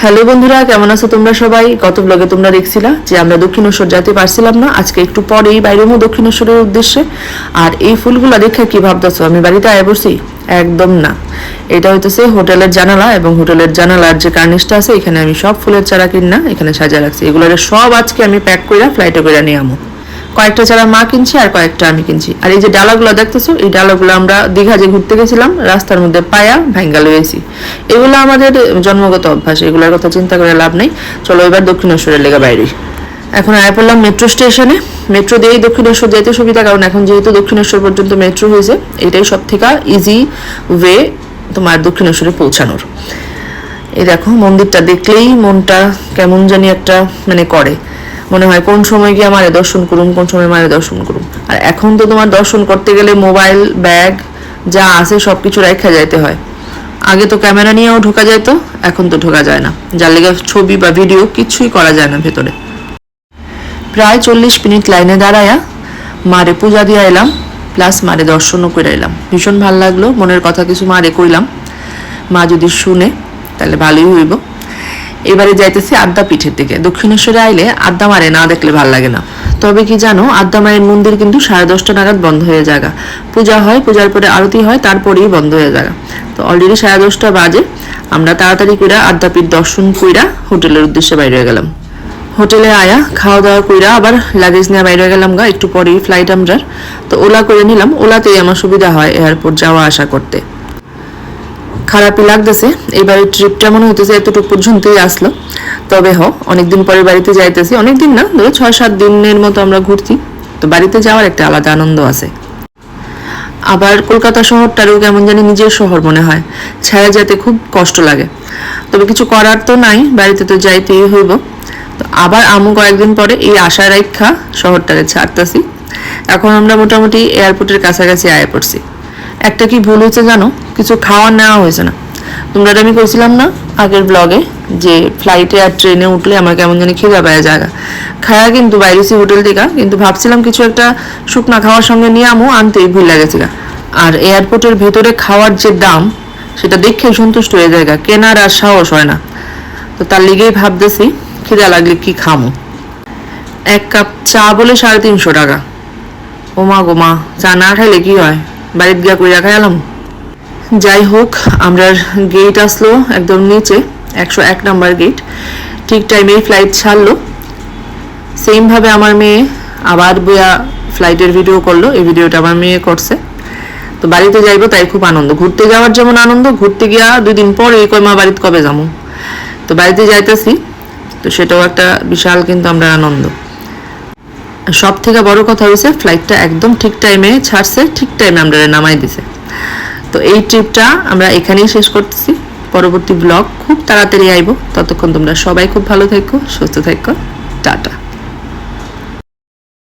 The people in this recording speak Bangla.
হ্যালো বন্ধুরা, কেমন আছো তোমরা সবাই? গত ব্লগে তোমরা দেখছিলা যে আমরা দক্ষিণেশ্বর যেতে পারছিলাম না, আজকে একটু পরেই বাইরেমো দক্ষিণেশ্বরের উদ্দেশ্যে। আর এই ফুলগুলা দেখে কি ভাবতেছো আমি বাড়িতে আয় বসি? একদম না, এটা হইতেছে হোটেলের জানালা, এবং হোটেলের জানালার যে কার্নিশটা আছে এখানে আমি সব ফুলের চারা কিনা এখানে সাজা রাখছি। এগুলোর সব আজকে আমি প্যাক করে ফ্লাইটে করে নিয়ে আমো। কয়েকটা চারা মা কিনছি আর কয়েকটা আমি কিনছি। আর এই যে ডালাগুলো দেখতেছো, এই ডালাগুলো আমরা দীঘা যে ঘুরতে গেছিলাম রাস্তার মধ্যে পায়া ভাঙ্গা লয়েছি। এগুলো আমাদের জন্মগত অভ্যাস, এগুলোর কথা চিন্তা করে লাভ নেই। চলো এবার দক্ষিণেশ্বরের লেগা বাইরে। এখন আয় পড়লাম মেট্রো স্টেশনে। মেট্রো দিয়েই দক্ষিণেশ্বর যেতে সুবিধা, কারণ এখন যেহেতু দক্ষিণেশ্বর পর্যন্ত মেট্রো হয়েছে, এটাই সব থেকে ইজি ওয়ে তোমার দক্ষিণেশ্বরে পৌঁছানোর। এই দেখো মন্দিরটা দেখলেই মনটা কেমন জানি একটা করে, মনে হয় কোন সময় গিয়ে আমারে দর্শন করুন, কোন সময় মারে দর্শন করুন। আর এখন তো তোমার দর্শন করতে গেলে মোবাইল ব্যাগ যা আছে সবকিছু রেখা যাইতে হয়। আগে তো ক্যামেরা নিয়েও ঢোকা যেত, এখন তো ঢোকা যায় না, যার লেগে ছবি বা ভিডিও কিছুই করা যায় না ভেতরে। প্রায় 40 মিনিট লাইনে দাঁড়ায়া মারে পূজা দিয়ে এলাম, প্লাস মারে দর্শনও করে এলাম। ভীষণ ভালো লাগলো, মনের কথা কিছু মারে কইলাম, মা যদি শুনে তাহলে ভালোই হইব। এবারে যাইতেছি আদ্যা পিঠের দিকে। দক্ষিণেশ্বরে আইলে আদ্যা মারে না দেখলে ভাল লাগে না। তবে কি জানো, আদ্যা মায়ের মন্দির কিন্তু 10:30 নাগাদ বন্ধ হয়ে যায়। পূজা হয়, পূজার পরে আরতি হয়, তারপরেই বন্ধ হয়ে যায়। তো অলরেডি 10:30 বাজে। আমরা তাড়াতাড়ি কইরা আদ্যা পীঠ দর্শন কইরা হোটেলের উদ্দেশ্যে বাইরে হয়ে গেলাম। হোটেলে আয়া খাওয়া দাওয়া কইরা আবার লাগেজ নিয়ে বাইরে হয়ে গেলাম গা। একটু পরেই ফ্লাইট আমরা, তো ওলা করে নিলাম। ওলাতেই আমার সুবিধা হয় এয়ারপোর্ট যাওয়া আসা করতে। খারাপই লাগতেছে, এবারের ট্রিপটা মনে হইতেছে এতটুকু পর্যন্তই আসলো। তবে অনেকদিন পরে বাড়িতে যাইতেছি, অনেকদিন না, ধরো 6-7 দিনের মতো আমরা ঘুরছি। তো বাড়িতে যাওয়ার একটা আলাদা আনন্দ আছে। আবার কলকাতা শহরটারও কেমন জানি নিজের শহর মনে হয়, ছায়া যেতে খুব কষ্ট লাগে। তবে কিছু করার তো নাই, বাড়িতে তো যাইতেই হইব। তো আবার আমু কয়েকদিন পরে এই আশা রেখা শহরটারে ছাড়তেছি। এখন আমরা মোটামুটি এয়ারপোর্টের কাছাকাছি আয়া পড়ছি। একটা কি ভুল হয়েছে জানো, কিছু খাওয়ার নেওয়া হয়েছে না। তোমরা আমি কইছিলাম না আগের ব্লগে যে ফ্লাইটে আর ট্রেনে উঠলে আমার কেমন জানি খিদা পায় জায়গা। খায়া কিন্তু বাইরেছি হোটেল থেকে, কিন্তু ভাবছিলাম কিছু একটা শুকনা খাওয়ার সঙ্গে নিয়ে আমু, আনতেই ভুল লাগেছিল। আর এয়ারপোর্টের ভেতরে খাওয়ার যে দাম সেটা দেখে সন্তুষ্ট হয়ে যায়, কেনার আর সাহস হয় না। তো তার লিগেই ভাবতেছি খিদা লাগলে কি খামো। 1 কাপ চা বলে 350 টাকা। ওমা গোমা, চা না খাইলে কি হয়, বাড়িতে গিয়া কইরা খাইলাম। যাই হোক, আমরা গেট আসলো একদম নিচে, 101 নাম্বার গেট। ঠিক টাইমেই ফ্লাইট ছাড়লো। সেমভাবে আমার মেয়ে আবার বইয়া ফ্লাইটের ভিডিও করলো, এই ভিডিওটা আমার মেয়ে করছে। তো বাড়িতে যাইবো তাই খুব আনন্দ। ঘুরতে যাওয়ার যেমন আনন্দ, ঘুরতে গিয়া 2 দিন পরে কই মা বাড়িতে কবে যাবো। তো বাড়িতে যাইতেছি, তো সেটাও একটা বিশাল কিন্তু আমরা আনন্দ। সব থেকে বড় কথা হয়েছে ফ্লাইটটা একদম ঠিক টাইমে ছাড়ছে, ঠিক টাইমে আমরা নামাই দিছে। তো এই ট্রিপটা আমরা এখানেই শেষ করতেছি। পরবর্তী ব্লগ খুব তাড়াতাড়ি আইব। ততক্ষণ তোমরা সবাই খুব ভালো থেকো, সুস্থ থেকো। টাটা।